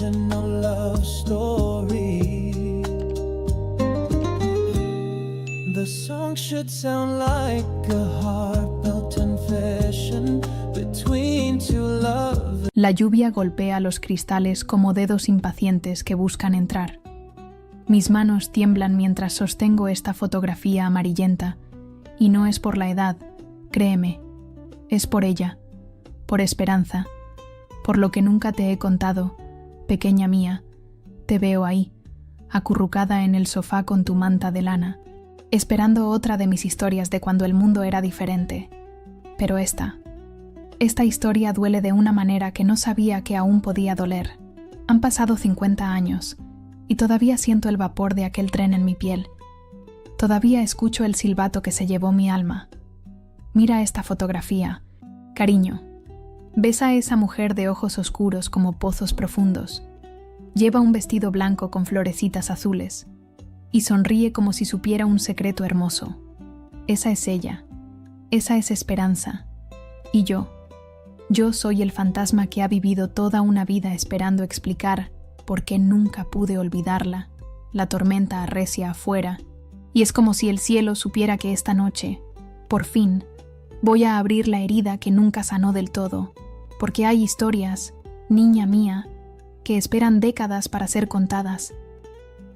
traditional love story. The song should sound like a heartfelt confession between two lovers. La lluvia golpea los cristales como dedos impacientes que buscan entrar. Mis manos tiemblan mientras sostengo esta fotografía amarillenta, y no es por la edad, créeme, es por ella, por esperanza, por lo que nunca te he contado, pequeña mía. Te veo ahí, acurrucada en el sofá con tu manta de lana, esperando otra de mis historias de cuando el mundo era diferente. Pero esta historia duele de una manera que no sabía que aún podía doler. Han pasado 50 años, y todavía siento el vapor de aquel tren en mi piel. Todavía escucho el silbato que se llevó mi alma. Mira esta fotografía. Cariño, ves a esa mujer de ojos oscuros como pozos profundos. Lleva un vestido blanco con florecitas azules y sonríe como si supiera un secreto hermoso. Esa es ella. Esa es esperanza. Y yo soy el fantasma que ha vivido toda una vida esperando explicar por qué nunca pude olvidarla. La tormenta arrecia afuera, y es como si el cielo supiera que esta noche, por fin, voy a abrir la herida que nunca sanó del todo, porque hay historias, niña mía, que esperan décadas para ser contadas,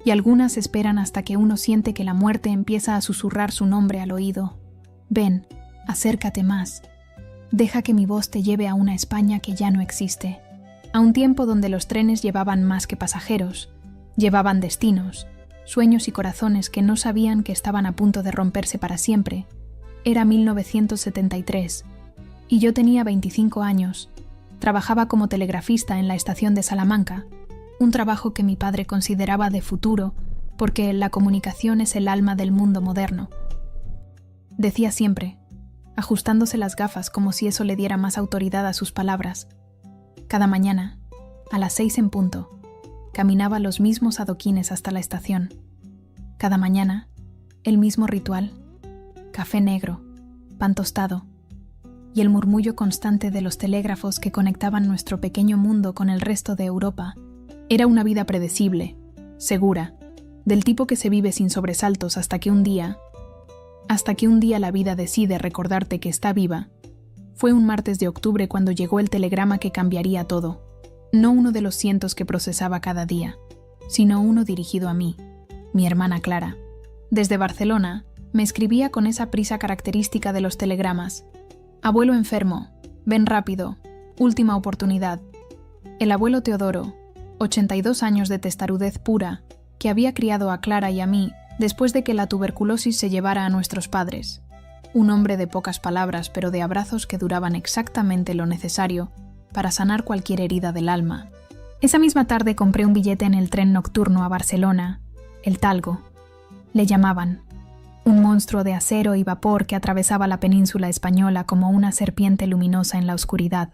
y algunas esperan hasta que uno siente que la muerte empieza a susurrar su nombre al oído. Ven, acércate más. Deja que mi voz te lleve a una España que ya no existe, a un tiempo donde los trenes llevaban más que pasajeros, llevaban destinos, sueños y corazones que no sabían que estaban a punto de romperse para siempre. Era 1973, y yo tenía 25 años. Trabajaba como telegrafista en la estación de Salamanca, un trabajo que mi padre consideraba de futuro, porque la comunicación es el alma del mundo moderno. Decía siempre, ajustándose las gafas como si eso le diera más autoridad a sus palabras. Cada mañana, a las 6 en punto, caminaba los mismos adoquines hasta la estación. Cada mañana, el mismo ritual: café negro, pan tostado, y el murmullo constante de los telégrafos que conectaban nuestro pequeño mundo con el resto de Europa. Era una vida predecible, segura, del tipo que se vive sin sobresaltos hasta que un día la vida decide recordarte que está viva. Fue un martes de octubre cuando llegó el telegrama que cambiaría todo. No uno de los cientos que procesaba cada día, sino uno dirigido a mí, mi hermana Clara. Desde Barcelona, me escribía con esa prisa característica de los telegramas. Abuelo enfermo, ven rápido, última oportunidad. El abuelo Teodoro, 82 años de testarudez pura, que había criado a Clara y a mí después de que la tuberculosis se llevara a nuestros padres. Un hombre de pocas palabras, pero de abrazos que duraban exactamente lo necesario para sanar cualquier herida del alma. Esa misma tarde compré un billete en el tren nocturno a Barcelona, el Talgo. Le llamaban. Un monstruo de acero y vapor que atravesaba la península española como una serpiente luminosa en la oscuridad.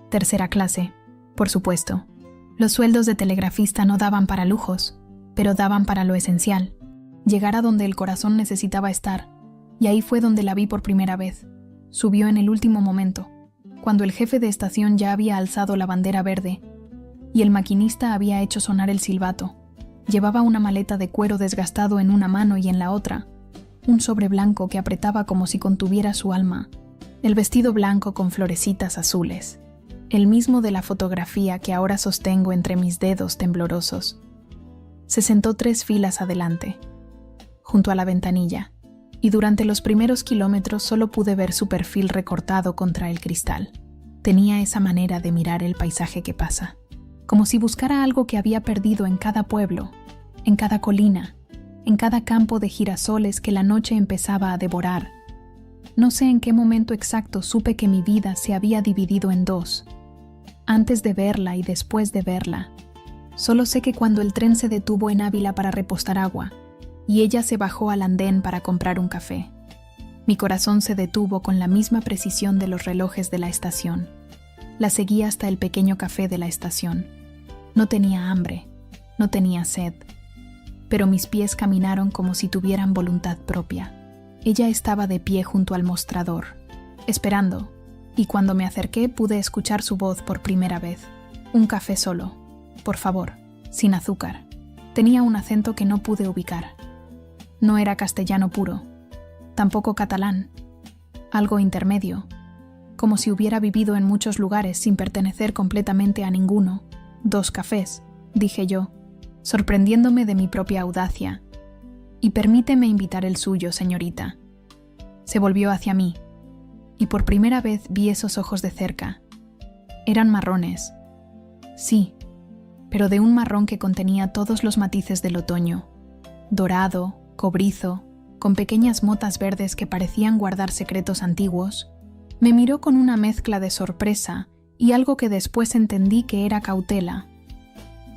Tercera clase, por supuesto. Los sueldos de telegrafista no daban para lujos, pero daban para lo esencial: llegar a donde el corazón necesitaba estar. Y ahí fue donde la vi por primera vez. Subió en el último momento, cuando el jefe de estación ya había alzado la bandera verde y el maquinista había hecho sonar el silbato. Llevaba una maleta de cuero desgastado en una mano y en la otra un sobre blanco que apretaba como si contuviera su alma. El vestido blanco con florecitas azules, el mismo de la fotografía que ahora sostengo entre mis dedos temblorosos. Se sentó 3 filas adelante, junto a la ventanilla, y durante los primeros kilómetros solo pude ver su perfil recortado contra el cristal. Tenía esa manera de mirar el paisaje que pasa, como si buscara algo que había perdido en cada pueblo, en cada colina, en cada campo de girasoles que la noche empezaba a devorar. No sé en qué momento exacto supe que mi vida se había dividido en 2, antes de verla y después de verla. Solo sé que cuando el tren se detuvo en Ávila para repostar agua, y ella se bajó al andén para comprar un café, mi corazón se detuvo con la misma precisión de los relojes de la estación. La seguí hasta el pequeño café de la estación. No tenía hambre, no tenía sed, pero mis pies caminaron como si tuvieran voluntad propia. Ella estaba de pie junto al mostrador, esperando, y cuando me acerqué pude escuchar su voz por primera vez. Un café solo. por favor, sin azúcar. Tenía un acento que no pude ubicar. No era castellano puro, tampoco catalán, algo intermedio, como si hubiera vivido en muchos lugares sin pertenecer completamente a ninguno. 2 cafés, dije yo, sorprendiéndome de mi propia audacia. Y permíteme invitar el suyo, señorita. Se volvió hacia mí, y por primera vez vi esos ojos de cerca. Eran marrones. Sí, pero de un marrón que contenía todos los matices del otoño. Dorado, cobrizo, con pequeñas motas verdes que parecían guardar secretos antiguos. Me miró con una mezcla de sorpresa y algo que después entendí que era cautela.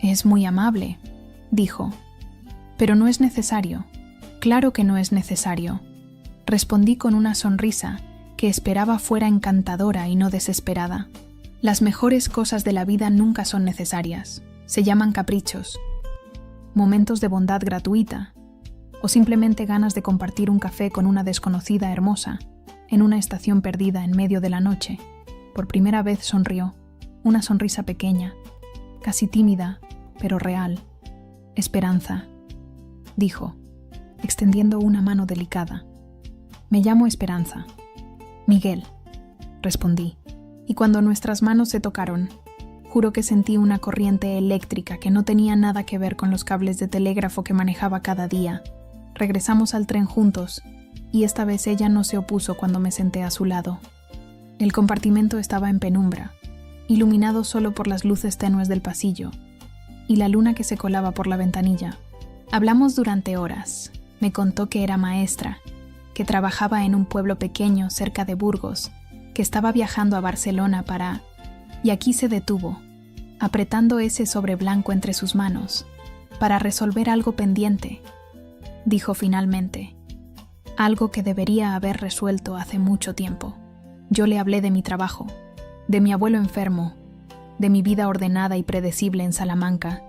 «Es muy amable», dijo. «Pero no es necesario». «Claro que no es necesario», respondí con una sonrisa que esperaba fuera encantadora y no desesperada. Las mejores cosas de la vida nunca son necesarias. Se llaman caprichos, momentos de bondad gratuita, o simplemente ganas de compartir un café con una desconocida hermosa, en una estación perdida en medio de la noche. Por primera vez sonrió, una sonrisa pequeña, casi tímida, pero real. «Esperanza», dijo, extendiendo una mano delicada. «Me llamo Esperanza». «Miguel», respondí, y cuando nuestras manos se tocaron, juro que sentí una corriente eléctrica que no tenía nada que ver con los cables de telégrafo que manejaba cada día. Regresamos al tren juntos, y esta vez ella no se opuso cuando me senté a su lado. El compartimento estaba en penumbra, iluminado solo por las luces tenues del pasillo, y la luna que se colaba por la ventanilla. Hablamos durante horas. Me contó que era maestra, que trabajaba en un pueblo pequeño cerca de Burgos, que estaba viajando a Barcelona para... Y aquí se detuvo, apretando ese sobre blanco entre sus manos, para resolver algo pendiente. Dijo finalmente, algo que debería haber resuelto hace mucho tiempo. Yo le hablé de mi trabajo, de mi abuelo enfermo, de mi vida ordenada y predecible en Salamanca,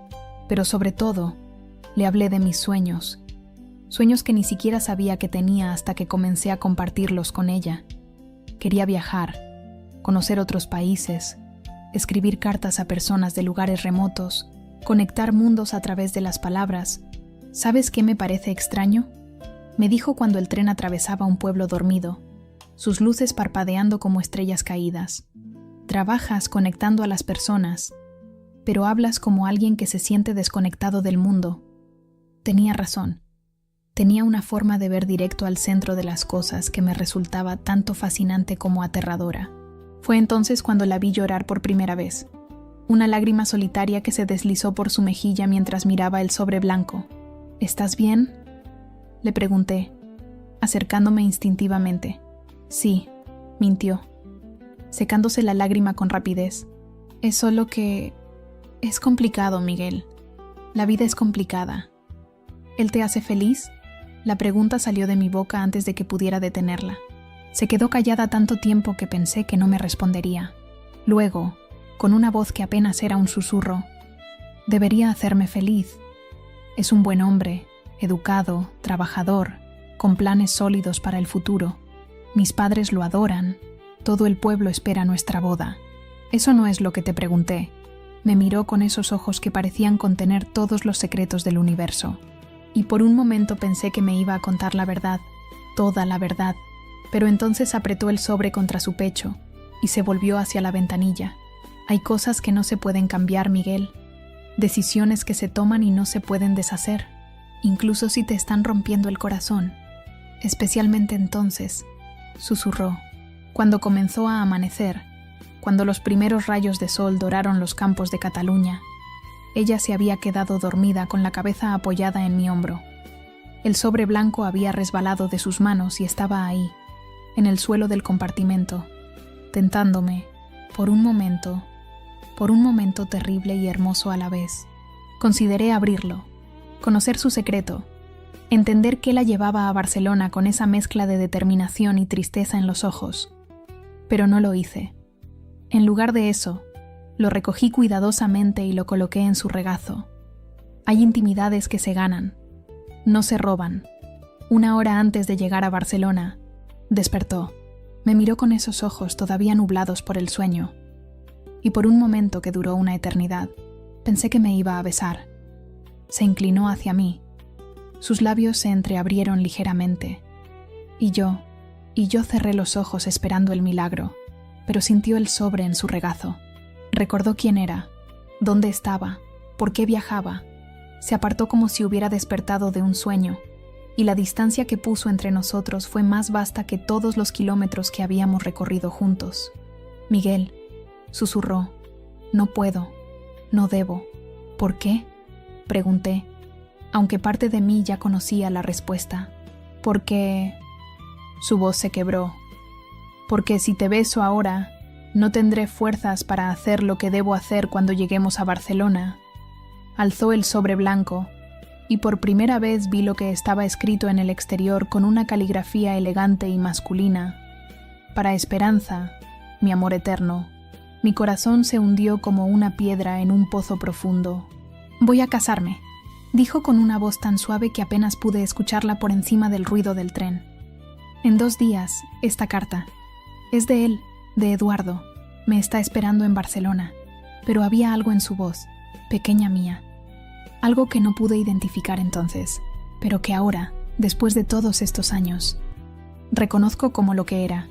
pero sobre todo, le hablé de mis sueños, sueños que ni siquiera sabía que tenía hasta que comencé a compartirlos con ella. Quería viajar, conocer otros países, escribir cartas a personas de lugares remotos, conectar mundos a través de las palabras. ¿Sabes qué me parece extraño?, me dijo cuando el tren atravesaba un pueblo dormido, sus luces parpadeando como estrellas caídas. Trabajas conectando a las personas, pero hablas como alguien que se siente desconectado del mundo. Tenía razón. Tenía una forma de ver directo al centro de las cosas que me resultaba tanto fascinante como aterradora. Fue entonces cuando la vi llorar por primera vez. Una lágrima solitaria que se deslizó por su mejilla mientras miraba el sobre blanco. «¿Estás bien?», le pregunté, acercándome instintivamente. «Sí», mintió, secándose la lágrima con rapidez. «Es solo que... es complicado, Miguel. La vida es complicada». «¿Él te hace feliz?», la pregunta salió de mi boca antes de que pudiera detenerla. Se quedó callada tanto tiempo que pensé que no me respondería. Luego, con una voz que apenas era un susurro, «Debería hacerme feliz. Es un buen hombre, educado, trabajador, con planes sólidos para el futuro. Mis padres lo adoran. Todo el pueblo espera nuestra boda». «Eso no es lo que te pregunté». Me miró con esos ojos que parecían contener todos los secretos del universo. Y por un momento pensé que me iba a contar la verdad, toda la verdad, pero entonces apretó el sobre contra su pecho y se volvió hacia la ventanilla. «Hay cosas que no se pueden cambiar, Miguel. Decisiones que se toman y no se pueden deshacer, incluso si te están rompiendo el corazón. Especialmente entonces», susurró, «cuando comenzó a amanecer, cuando los primeros rayos de sol doraron los campos de Cataluña». Ella se había quedado dormida con la cabeza apoyada en mi hombro. El sobre blanco había resbalado de sus manos y estaba ahí, en el suelo del compartimento, tentándome, por un momento terrible y hermoso a la vez. Consideré abrirlo, conocer su secreto, entender qué la llevaba a Barcelona con esa mezcla de determinación y tristeza en los ojos. Pero no lo hice. En lugar de eso, lo recogí cuidadosamente y lo coloqué en su regazo. Hay intimidades que se ganan, no se roban. Una hora antes de llegar a Barcelona, despertó. Me miró con esos ojos todavía nublados por el sueño, y por un momento que duró una eternidad, Pensé que me iba a besar. Se inclinó hacia mí. Sus labios se entreabrieron ligeramente. Y yo cerré los ojos esperando el milagro, pero sintió el sobre en su regazo. Recordó quién era, dónde estaba, por qué viajaba. Se apartó como si hubiera despertado de un sueño, y la distancia que puso entre nosotros fue más vasta que todos los kilómetros que habíamos recorrido juntos. Miguel, susurró, no puedo, no debo. ¿Por qué? Pregunté, aunque parte de mí ya conocía la respuesta. Porque... Su voz se quebró. Porque si te beso ahora, no tendré fuerzas para hacer lo que debo hacer cuando lleguemos a Barcelona. Alzó el sobre blanco, y por primera vez vi lo que estaba escrito en el exterior con una caligrafía elegante y masculina. Para Esperanza, mi amor eterno. Mi corazón se hundió como una piedra en un pozo profundo. Voy a casarme, dijo con una voz tan suave que apenas pude escucharla por encima del ruido del tren. En 2 días, esta carta. Es de él, de Eduardo. Me está esperando en Barcelona. Pero había algo en su voz, pequeña mía. Algo que no pude identificar entonces, pero que ahora, después de todos estos años, reconozco como lo que era.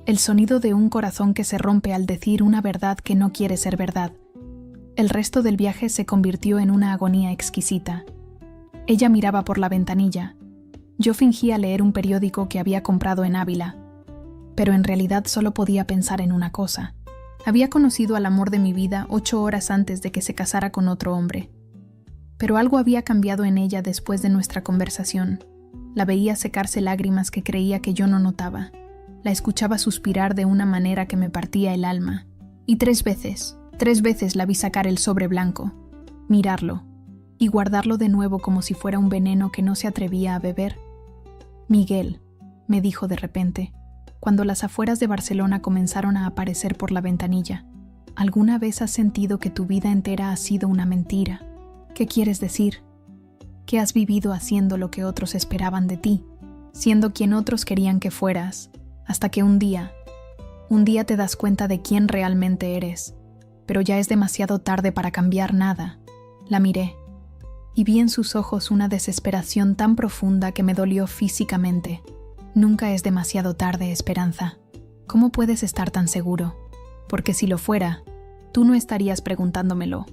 El sonido de un corazón que se rompe al decir una verdad que no quiere ser verdad. El resto del viaje se convirtió en una agonía exquisita. Ella miraba por la ventanilla. Yo fingía leer un periódico que había comprado en Ávila, pero en realidad solo podía pensar en una cosa. Había conocido al amor de mi vida 8 horas antes de que se casara con otro hombre. Pero algo había cambiado en ella después de nuestra conversación. La veía secarse lágrimas que creía que yo no notaba. La escuchaba suspirar de una manera que me partía el alma. Y 3 veces la vi sacar el sobre blanco, mirarlo y guardarlo de nuevo como si fuera un veneno que no se atrevía a beber. Miguel, me dijo de repente, cuando las afueras de Barcelona comenzaron a aparecer por la ventanilla, ¿alguna vez has sentido que tu vida entera ha sido una mentira? ¿Qué quieres decir? Que has vivido haciendo lo que otros esperaban de ti, siendo quien otros querían que fueras, hasta que un día te das cuenta de quién realmente eres, pero ya es demasiado tarde para cambiar nada. La miré, y vi en sus ojos una desesperación tan profunda que me dolió físicamente. Nunca es demasiado tarde, Esperanza. ¿Cómo puedes estar tan seguro? Porque si lo fuera, tú no estarías preguntándomelo.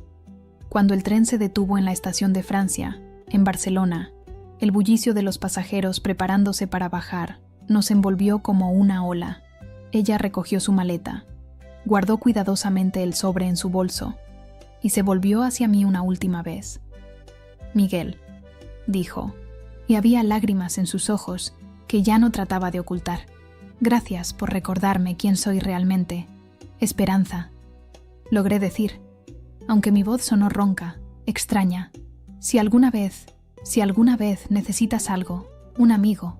Cuando el tren se detuvo en la estación de Francia, en Barcelona, el bullicio de los pasajeros preparándose para bajar nos envolvió como una ola. Ella recogió su maleta, guardó cuidadosamente el sobre en su bolso y se volvió hacia mí una última vez. Miguel, dijo, y había lágrimas en sus ojos que ya no trataba de ocultar. Gracias por recordarme quién soy realmente. Esperanza, logré decir, aunque mi voz sonó ronca, extraña. Si alguna vez necesitas algo, un amigo,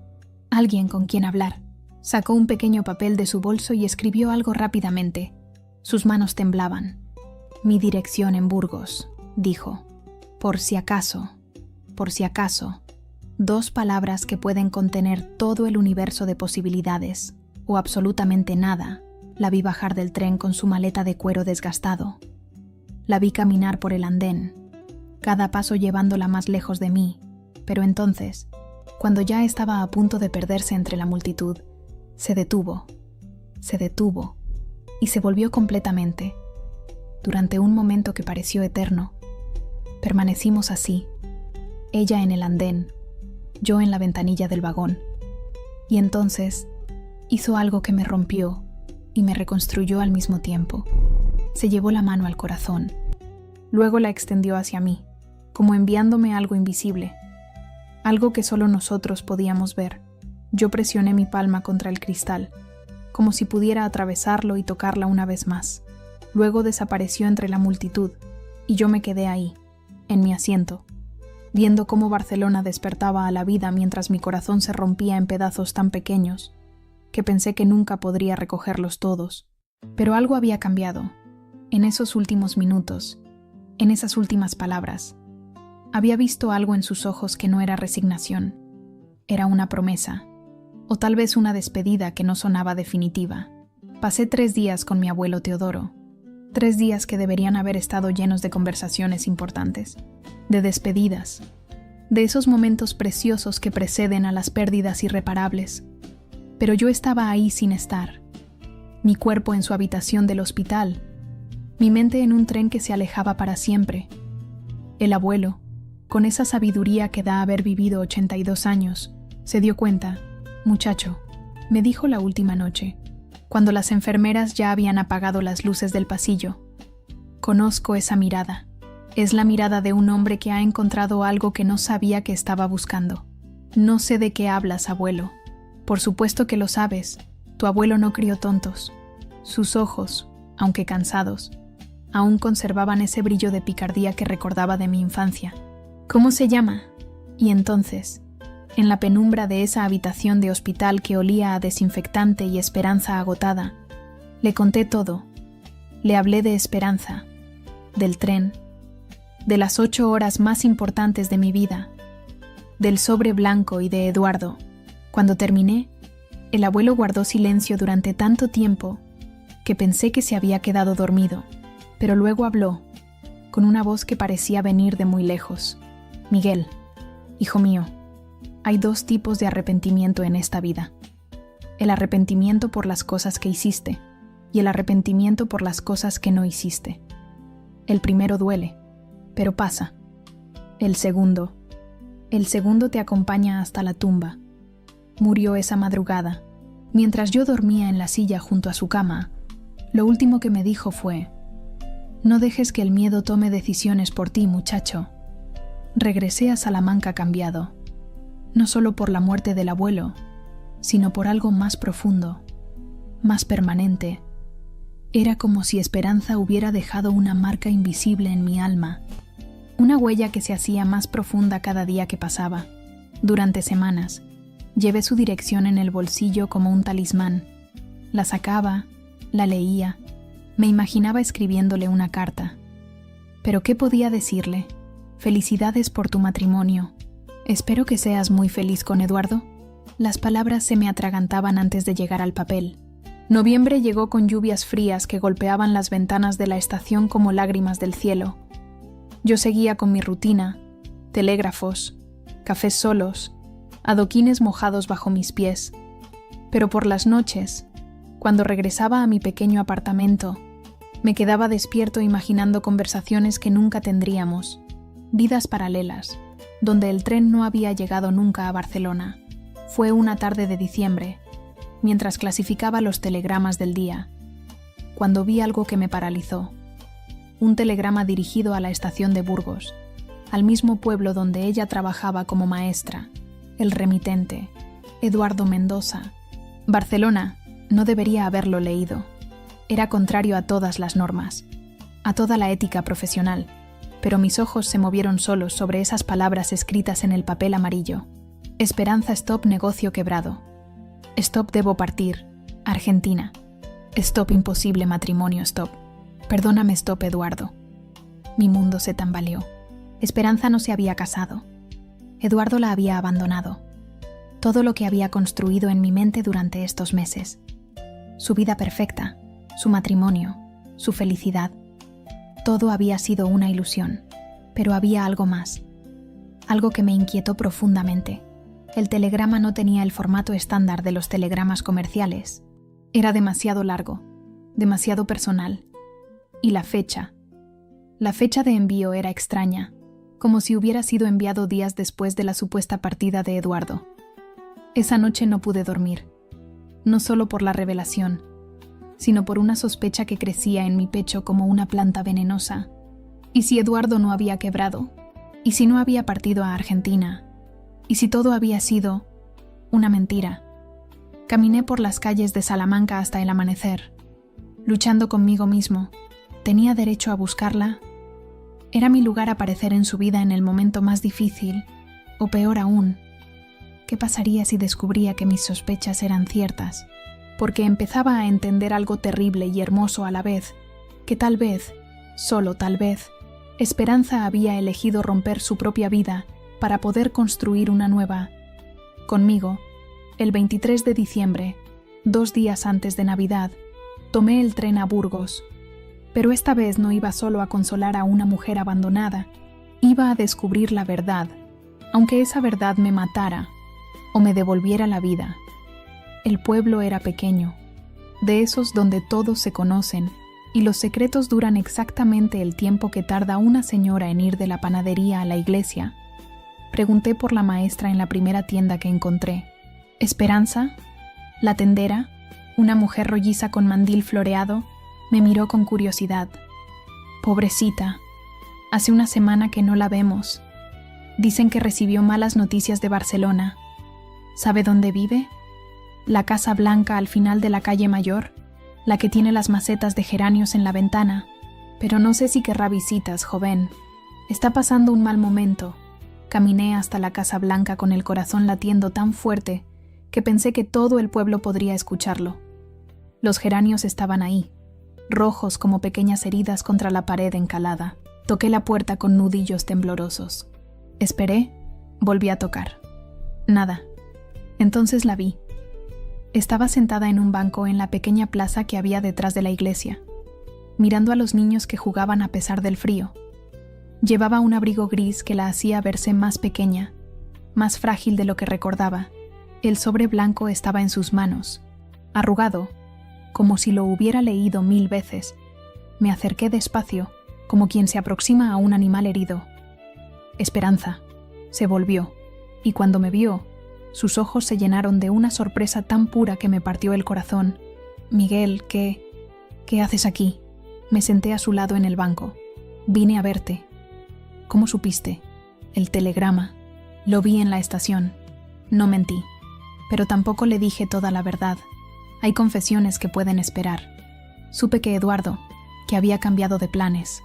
alguien con quien hablar. Sacó un pequeño papel de su bolso y escribió algo rápidamente. Sus manos temblaban. Mi dirección en Burgos, dijo. Por si acaso. 2 palabras que pueden contener todo el universo de posibilidades, o absolutamente nada. La vi bajar del tren con su maleta de cuero desgastado. La vi caminar por el andén, cada paso llevándola más lejos de mí, pero entonces, cuando ya estaba a punto de perderse entre la multitud, se detuvo, y se volvió completamente. Durante un momento que pareció eterno, permanecimos así, ella en el andén, yo en la ventanilla del vagón, y entonces hizo algo que me rompió y me reconstruyó al mismo tiempo. Se llevó la mano al corazón, luego la extendió hacia mí, como enviándome algo invisible, algo que solo nosotros podíamos ver. Yo presioné mi palma contra el cristal, como si pudiera atravesarlo y tocarla una vez más. Luego desapareció entre la multitud, y yo me quedé ahí, en mi asiento, viendo cómo Barcelona despertaba a la vida mientras mi corazón se rompía en pedazos tan pequeños, que pensé que nunca podría recogerlos todos. Pero algo había cambiado. En esos últimos minutos, en esas últimas palabras, había visto algo en sus ojos que no era resignación. Era una promesa, o tal vez una despedida que no sonaba definitiva. Pasé 3 días con mi abuelo Teodoro. 3 días que deberían haber estado llenos de conversaciones importantes, de despedidas, de esos momentos preciosos que preceden a las pérdidas irreparables. Pero yo estaba ahí sin estar. Mi cuerpo en su habitación del hospital, mi mente en un tren que se alejaba para siempre. El abuelo, con esa sabiduría que da haber vivido 82 años, se dio cuenta. «Muchacho», me dijo la última noche, cuando las enfermeras ya habían apagado las luces del pasillo. «Conozco esa mirada. Es la mirada de un hombre que ha encontrado algo que no sabía que estaba buscando. No sé de qué hablas, abuelo. Por supuesto que lo sabes. Tu abuelo no crió tontos». Sus ojos, aunque cansados, aún conservaban ese brillo de picardía que recordaba de mi infancia. «¿Cómo se llama?» Y entonces, en la penumbra de esa habitación de hospital que olía a desinfectante y esperanza agotada, le conté todo. Le hablé de esperanza, del tren, de las 8 horas más importantes de mi vida, del sobre blanco y de Eduardo. Cuando terminé, el abuelo guardó silencio durante tanto tiempo que pensé que se había quedado dormido, pero luego habló, con una voz que parecía venir de muy lejos. «Miguel, hijo mío, hay 2 tipos de arrepentimiento en esta vida. El arrepentimiento por las cosas que hiciste y el arrepentimiento por las cosas que no hiciste. El primero duele, pero pasa. El segundo te acompaña hasta la tumba. Murió esa madrugada. Mientras yo dormía en la silla junto a su cama, lo último que me dijo fue: «No dejes que el miedo tome decisiones por ti, muchacho». Regresé a Salamanca cambiado, no solo por la muerte del abuelo, sino por algo más profundo, más permanente. Era como si esperanza hubiera dejado una marca invisible en mi alma, una huella que se hacía más profunda cada día que pasaba. Durante semanas, llevé su dirección en el bolsillo como un talismán. La sacaba, la leía, me imaginaba escribiéndole una carta. ¿Pero qué podía decirle? «Felicidades por tu matrimonio. Espero que seas muy feliz con Eduardo». Las palabras se me atragantaban antes de llegar al papel. Noviembre llegó con lluvias frías que golpeaban las ventanas de la estación como lágrimas del cielo. Yo seguía con mi rutina, telégrafos, cafés solos, adoquines mojados bajo mis pies. Pero por las noches, cuando regresaba a mi pequeño apartamento, me quedaba despierto imaginando conversaciones que nunca tendríamos, vidas paralelas, donde el tren no había llegado nunca a Barcelona. Fue una tarde de diciembre, mientras clasificaba los telegramas del día, cuando vi algo que me paralizó. Un telegrama dirigido a la estación de Burgos, al mismo pueblo donde ella trabajaba como maestra. El remitente, Eduardo Mendoza. Barcelona, no debería haberlo leído. Era contrario a todas las normas, a toda la ética profesional, pero mis ojos se movieron solos sobre esas palabras escritas en el papel amarillo. Esperanza stop negocio quebrado. Stop debo partir. Argentina. Stop imposible matrimonio stop. Perdóname stop Eduardo. Mi mundo se tambaleó. Esperanza no se había casado. Eduardo la había abandonado. Todo lo que había construido en mi mente durante estos meses. Su vida perfecta, su matrimonio, su felicidad. Todo había sido una ilusión, pero había algo más. Algo que me inquietó profundamente. El telegrama no tenía el formato estándar de los telegramas comerciales. Era demasiado largo, demasiado personal. Y la fecha de envío era extraña, como si hubiera sido enviado días después de la supuesta partida de Eduardo. Esa noche no pude dormir, no solo por la revelación, sino por una sospecha que crecía en mi pecho como una planta venenosa. ¿Y si Eduardo no había quebrado? ¿Y si no había partido a Argentina? ¿Y si todo había sido una mentira? Caminé por las calles de Salamanca hasta el amanecer, luchando conmigo mismo. ¿Tenía derecho a buscarla? ¿Era mi lugar aparecer en su vida en el momento más difícil? O peor aún, ¿qué pasaría si descubría que mis sospechas eran ciertas? Porque empezaba a entender algo terrible y hermoso a la vez, que tal vez, solo tal vez, Esperanza había elegido romper su propia vida para poder construir una nueva. Conmigo, el 23 de diciembre, 2 días antes de Navidad, tomé el tren a Burgos. Pero esta vez no iba solo a consolar a una mujer abandonada, iba a descubrir la verdad, aunque esa verdad me matara o me devolviera la vida. El pueblo era pequeño, de esos donde todos se conocen y los secretos duran exactamente el tiempo que tarda una señora en ir de la panadería a la iglesia. Pregunté por la maestra en la primera tienda que encontré. ¿Esperanza? La tendera, una mujer rolliza con mandil floreado, me miró con curiosidad. Pobrecita, hace una semana que no la vemos. Dicen que recibió malas noticias de Barcelona. ¿Sabe dónde vive? La Casa Blanca al final de la calle Mayor, la que tiene las macetas de geranios en la ventana. Pero no sé si querrá visitas, joven. Está pasando un mal momento. Caminé hasta la Casa Blanca con el corazón latiendo tan fuerte que pensé que todo el pueblo podría escucharlo. Los geranios estaban ahí, rojos como pequeñas heridas contra la pared encalada. Toqué la puerta con nudillos temblorosos. Esperé, volví a tocar. Nada. Entonces la vi. Estaba sentada en un banco en la pequeña plaza que había detrás de la iglesia, mirando a los niños que jugaban a pesar del frío. Llevaba un abrigo gris que la hacía verse más pequeña, más frágil de lo que recordaba. El sobre blanco estaba en sus manos, arrugado, como si lo hubiera leído 1000 veces. Me acerqué despacio, como quien se aproxima a un animal herido. Esperanza. Se volvió, y cuando me vio, sus ojos se llenaron de una sorpresa tan pura que me partió el corazón. Miguel, ¿qué haces aquí? Me senté a su lado en el banco. Vine a verte. ¿Cómo supiste? El telegrama. Lo vi en la estación. No mentí. Pero tampoco le dije toda la verdad. Hay confesiones que pueden esperar. Supe que Eduardo, que había cambiado de planes.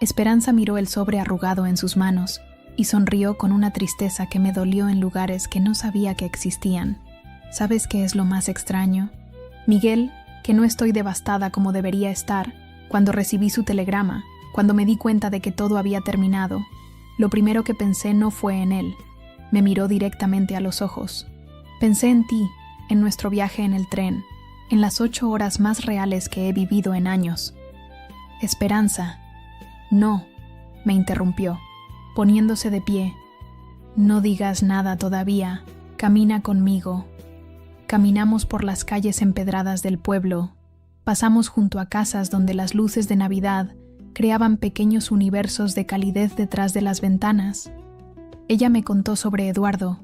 Esperanza miró el sobre arrugado en sus manos y sonrió con una tristeza que me dolió en lugares que no sabía que existían. ¿Sabes qué es lo más extraño? Miguel, que no estoy devastada como debería estar, cuando recibí su telegrama, cuando me di cuenta de que todo había terminado, lo primero que pensé no fue en él. Me miró directamente a los ojos. Pensé en ti, en nuestro viaje en el tren, en las 8 horas más reales que he vivido en años. Esperanza. No, me interrumpió, poniéndose de pie. No digas nada todavía, camina conmigo. Caminamos por las calles empedradas del pueblo, pasamos junto a casas donde las luces de Navidad creaban pequeños universos de calidez detrás de las ventanas. Ella me contó sobre Eduardo,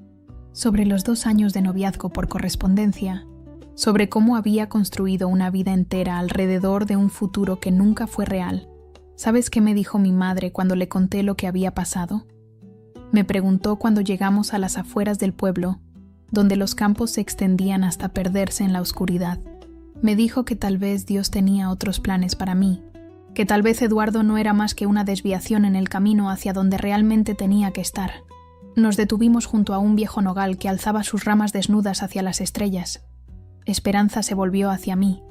sobre los 2 años de noviazgo por correspondencia, sobre cómo había construido una vida entera alrededor de un futuro que nunca fue real. ¿Sabes qué me dijo mi madre cuando le conté lo que había pasado? Me preguntó cuando llegamos a las afueras del pueblo, donde los campos se extendían hasta perderse en la oscuridad. Me dijo que tal vez Dios tenía otros planes para mí, que tal vez Eduardo no era más que una desviación en el camino hacia donde realmente tenía que estar. Nos detuvimos junto a un viejo nogal que alzaba sus ramas desnudas hacia las estrellas. Esperanza se volvió hacia mí,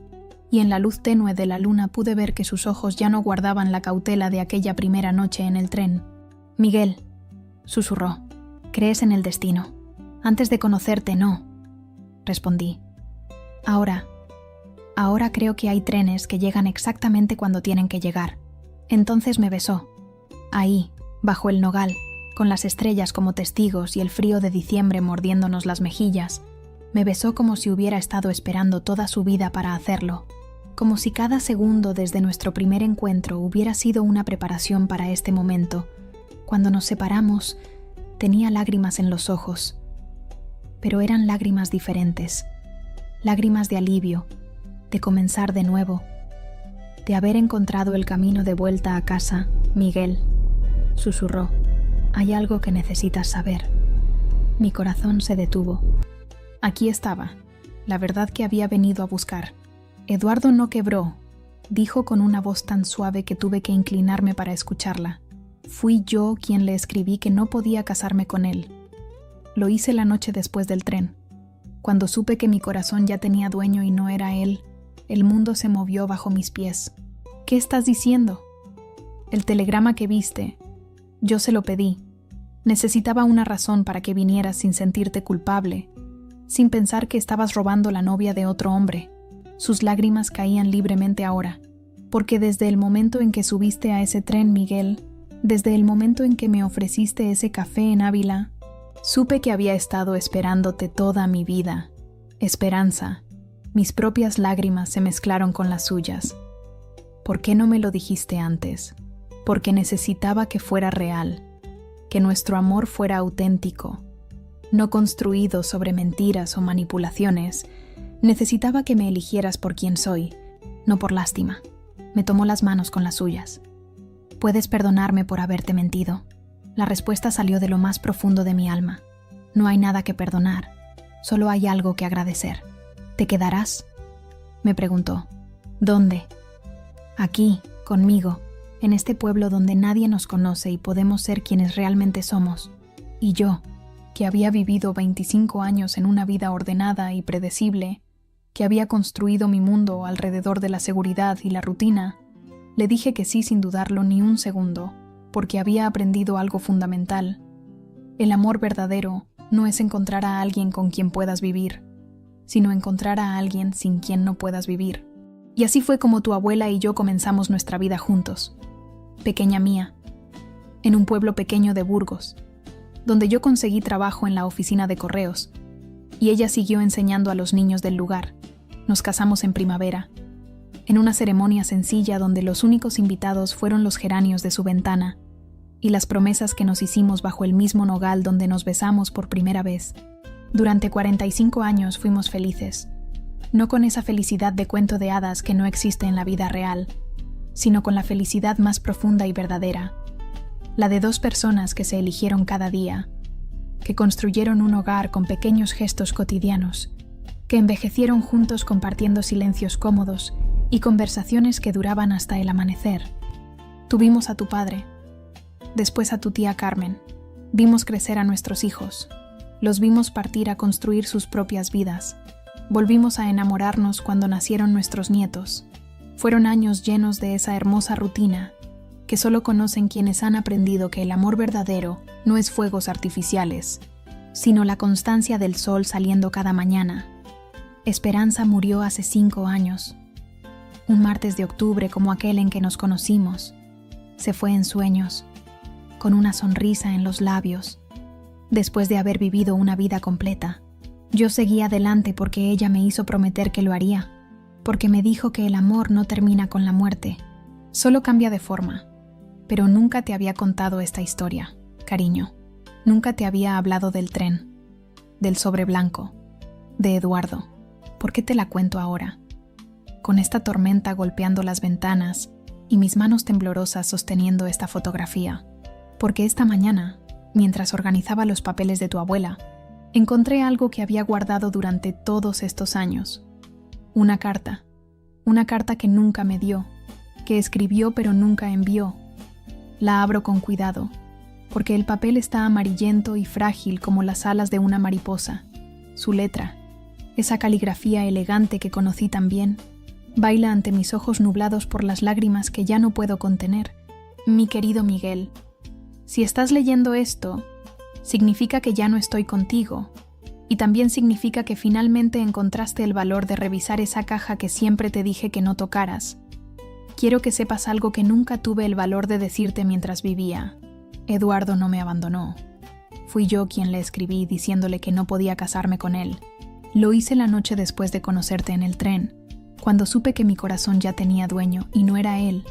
y en la luz tenue de la luna pude ver que sus ojos ya no guardaban la cautela de aquella primera noche en el tren. «Miguel», susurró, «¿crees en el destino? Antes de conocerte, no», respondí. Ahora creo que hay trenes que llegan exactamente cuando tienen que llegar. Entonces me besó. Ahí, bajo el nogal, con las estrellas como testigos y el frío de diciembre mordiéndonos las mejillas, me besó como si hubiera estado esperando toda su vida para hacerlo, como si cada segundo desde nuestro primer encuentro hubiera sido una preparación para este momento. Cuando nos separamos, tenía lágrimas en los ojos, pero eran lágrimas diferentes, lágrimas de alivio, de comenzar de nuevo, de haber encontrado el camino de vuelta a casa. «Miguel», susurró, «hay algo que necesitas saber». Mi corazón se detuvo. Aquí estaba, la verdad que había venido a buscar. Eduardo no quebró, dijo con una voz tan suave que tuve que inclinarme para escucharla. Fui yo quien le escribí que no podía casarme con él. Lo hice la noche después del tren. Cuando supe que mi corazón ya tenía dueño y no era él, el mundo se movió bajo mis pies. ¿Qué estás diciendo? El telegrama que viste, yo se lo pedí. Necesitaba una razón para que vinieras sin sentirte culpable, sin pensar que estabas robando la novia de otro hombre. Sus lágrimas caían libremente ahora. Porque desde el momento en que subiste a ese tren, Miguel, desde el momento en que me ofreciste ese café en Ávila, supe que había estado esperándote toda mi vida. Esperanza. Mis propias lágrimas se mezclaron con las suyas. ¿Por qué no me lo dijiste antes? Porque necesitaba que fuera real, que nuestro amor fuera auténtico, no construido sobre mentiras o manipulaciones. Necesitaba que me eligieras por quien soy, no por lástima. Me tomó las manos con las suyas. Puedes perdonarme por haberte mentido. La respuesta salió de lo más profundo de mi alma. No hay nada que perdonar, solo hay algo que agradecer. ¿Te quedarás?, me preguntó. ¿Dónde? Aquí, conmigo, en este pueblo donde nadie nos conoce y podemos ser quienes realmente somos. Y yo, que había vivido 25 años en una vida ordenada y predecible, que había construido mi mundo alrededor de la seguridad y la rutina, le dije que sí sin dudarlo ni un segundo, porque había aprendido algo fundamental. El amor verdadero no es encontrar a alguien con quien puedas vivir, sino encontrar a alguien sin quien no puedas vivir. Y así fue como tu abuela y yo comenzamos nuestra vida juntos, pequeña mía, en un pueblo pequeño de Burgos, donde yo conseguí trabajo en la oficina de correos, y ella siguió enseñando a los niños del lugar. Nos casamos en primavera, en una ceremonia sencilla donde los únicos invitados fueron los geranios de su ventana y las promesas que nos hicimos bajo el mismo nogal donde nos besamos por primera vez. Durante 45 años fuimos felices, no con esa felicidad de cuento de hadas que no existe en la vida real, sino con la felicidad más profunda y verdadera, la de dos personas que se eligieron cada día, que construyeron un hogar con pequeños gestos cotidianos, que envejecieron juntos compartiendo silencios cómodos y conversaciones que duraban hasta el amanecer. Tuvimos a tu padre, después a tu tía Carmen, vimos crecer a nuestros hijos, los vimos partir a construir sus propias vidas, volvimos a enamorarnos cuando nacieron nuestros nietos. Fueron años llenos de esa hermosa rutina que solo conocen quienes han aprendido que el amor verdadero no es fuegos artificiales, sino la constancia del sol saliendo cada mañana. Esperanza murió hace 5 años. Un martes de octubre como aquel en que nos conocimos. Se fue en sueños, con una sonrisa en los labios, después de haber vivido una vida completa. Yo seguí adelante porque ella me hizo prometer que lo haría, porque me dijo que el amor no termina con la muerte, solo cambia de forma. Pero nunca te había contado esta historia, cariño. Nunca te había hablado del tren, del sobre blanco, de Eduardo. ¿Por qué te la cuento ahora? Con esta tormenta golpeando las ventanas y mis manos temblorosas sosteniendo esta fotografía. Porque esta mañana, mientras organizaba los papeles de tu abuela, encontré algo que había guardado durante todos estos años. Una carta que nunca me dio, que escribió pero nunca envió. La abro con cuidado, porque el papel está amarillento y frágil como las alas de una mariposa. Su letra, esa caligrafía elegante que conocí tan bien, baila ante mis ojos nublados por las lágrimas que ya no puedo contener. Mi querido Miguel, si estás leyendo esto, significa que ya no estoy contigo, y también significa que finalmente encontraste el valor de revisar esa caja que siempre te dije que no tocaras. Quiero que sepas algo que nunca tuve el valor de decirte mientras vivía. Eduardo no me abandonó. Fui yo quien le escribí diciéndole que no podía casarme con él. Lo hice la noche después de conocerte en el tren, cuando supe que mi corazón ya tenía dueño y no era él,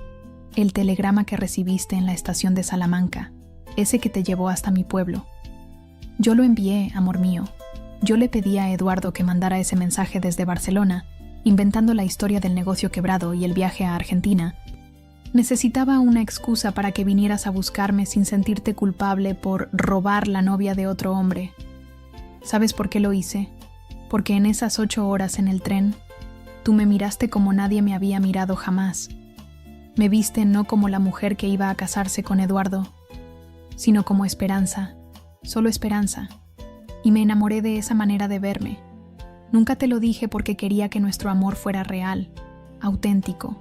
el telegrama que recibiste en la estación de Salamanca, ese que te llevó hasta mi pueblo. Yo lo envié, amor mío. Yo le pedí a Eduardo que mandara ese mensaje desde Barcelona, inventando la historia del negocio quebrado y el viaje a Argentina. Necesitaba una excusa para que vinieras a buscarme sin sentirte culpable por robar la novia de otro hombre. ¿Sabes por qué lo hice? Porque en esas 8 horas en el tren, tú me miraste como nadie me había mirado jamás. Me viste no como la mujer que iba a casarse con Eduardo, sino como Esperanza, solo Esperanza. Y me enamoré de esa manera de verme. Nunca te lo dije porque quería que nuestro amor fuera real, auténtico,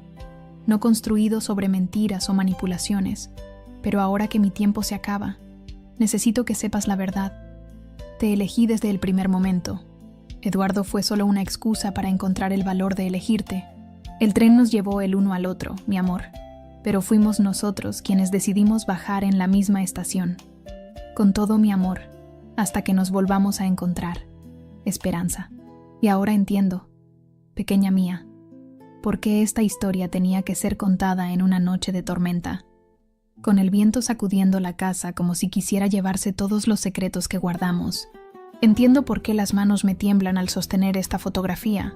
no construido sobre mentiras o manipulaciones. Pero ahora que mi tiempo se acaba, necesito que sepas la verdad. Te elegí desde el primer momento. Eduardo fue solo una excusa para encontrar el valor de elegirte. El tren nos llevó el uno al otro, mi amor, pero fuimos nosotros quienes decidimos bajar en la misma estación. Con todo mi amor, hasta que nos volvamos a encontrar. Esperanza. Y ahora entiendo, pequeña mía, por qué esta historia tenía que ser contada en una noche de tormenta, con el viento sacudiendo la casa como si quisiera llevarse todos los secretos que guardamos. Entiendo por qué las manos me tiemblan al sostener esta fotografía,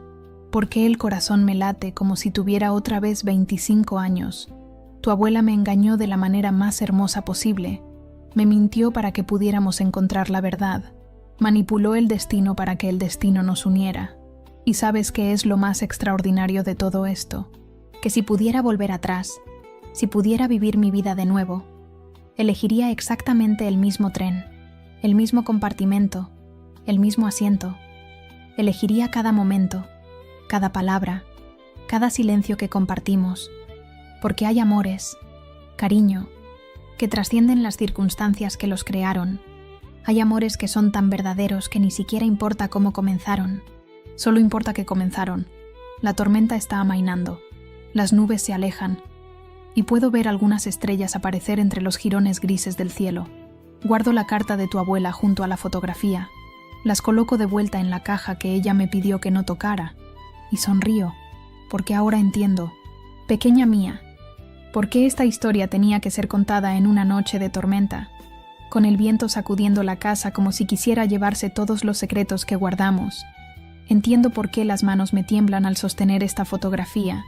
por qué el corazón me late como si tuviera otra vez 25 años. Tu abuela me engañó de la manera más hermosa posible, me mintió para que pudiéramos encontrar la verdad, manipuló el destino para que el destino nos uniera. ¿Y sabes qué es lo más extraordinario de todo esto? Que si pudiera volver atrás, si pudiera vivir mi vida de nuevo, elegiría exactamente el mismo tren, el mismo compartimento, el mismo asiento. Elegiría cada momento, cada palabra, cada silencio que compartimos, porque hay amores, cariño, que trascienden las circunstancias que los crearon. Hay amores que son tan verdaderos que ni siquiera importa cómo comenzaron, solo importa que comenzaron. La tormenta está amainando, las nubes se alejan, y puedo ver algunas estrellas aparecer entre los jirones grises del cielo. Guardo la carta de tu abuela junto a la fotografía, las coloco de vuelta en la caja que ella me pidió que no tocara, y sonrío, porque ahora entiendo, pequeña mía, por qué esta historia tenía que ser contada en una noche de tormenta, con el viento sacudiendo la casa como si quisiera llevarse todos los secretos que guardamos. Entiendo por qué las manos me tiemblan al sostener esta fotografía,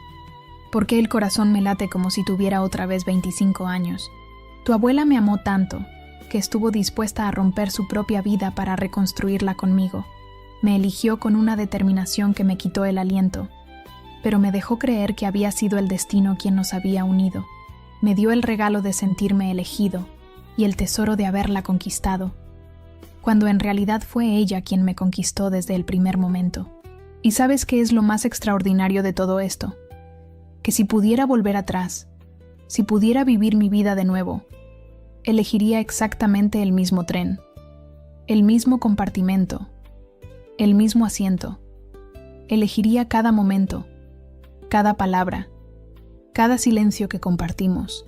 por qué el corazón me late como si tuviera otra vez 25 años. Tu abuela me amó tanto, que estuvo dispuesta a romper su propia vida para reconstruirla conmigo. Me eligió con una determinación que me quitó el aliento, pero me dejó creer que había sido el destino quien nos había unido. Me dio el regalo de sentirme elegido y el tesoro de haberla conquistado, cuando en realidad fue ella quien me conquistó desde el primer momento. ¿Y sabes qué es lo más extraordinario de todo esto? Que si pudiera volver atrás, si pudiera vivir mi vida de nuevo, elegiría exactamente el mismo tren, el mismo compartimento, el mismo asiento. Elegiría cada momento, cada palabra, cada silencio que compartimos.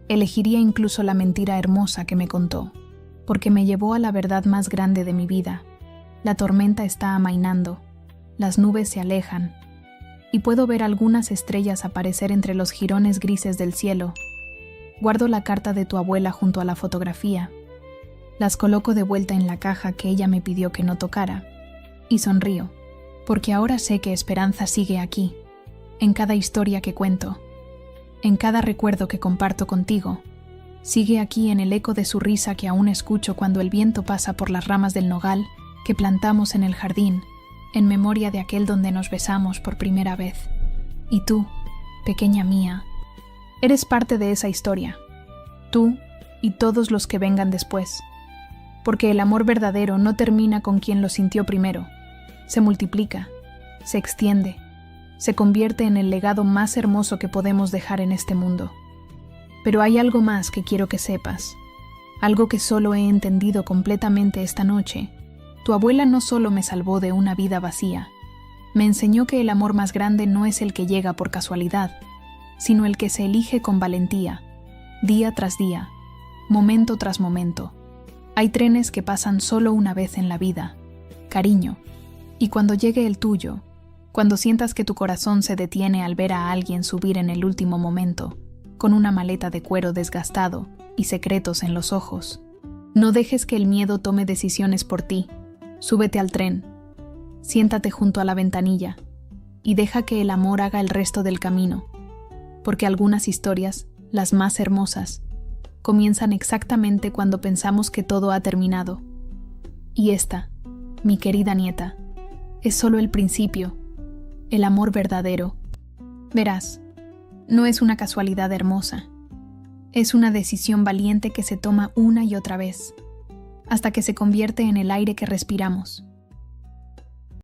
Elegiría incluso la mentira hermosa que me contó, porque me llevó a la verdad más grande de mi vida. La tormenta está amainando, las nubes se alejan, y puedo ver algunas estrellas aparecer entre los jirones grises del cielo. Guardo la carta de tu abuela junto a la fotografía. Las coloco de vuelta en la caja que ella me pidió que no tocara, y sonrío, porque ahora sé que Esperanza sigue aquí, en cada historia que cuento, en cada recuerdo que comparto contigo. Sigue aquí en el eco de su risa que aún escucho cuando el viento pasa por las ramas del nogal que plantamos en el jardín, en memoria de aquel donde nos besamos por primera vez. Y tú, pequeña mía, eres parte de esa historia, tú y todos los que vengan después, porque el amor verdadero no termina con quien lo sintió primero, se multiplica, se extiende, se convierte en el legado más hermoso que podemos dejar en este mundo. Pero hay algo más que quiero que sepas, algo que solo he entendido completamente esta noche. Tu abuela no solo me salvó de una vida vacía, me enseñó que el amor más grande no es el que llega por casualidad, sino el que se elige con valentía, día tras día, momento tras momento. Hay trenes que pasan solo una vez en la vida, cariño, y cuando llegue el tuyo, cuando sientas que tu corazón se detiene al ver a alguien subir en el último momento, con una maleta de cuero desgastado y secretos en los ojos, no dejes que el miedo tome decisiones por ti. Súbete al tren, siéntate junto a la ventanilla y deja que el amor haga el resto del camino, porque algunas historias, las más hermosas, comienzan exactamente cuando pensamos que todo ha terminado. Y esta, mi querida nieta, es solo el principio, el amor verdadero. Verás, no es una casualidad hermosa, es una decisión valiente que se toma una y otra vez, hasta que se convierte en el aire que respiramos.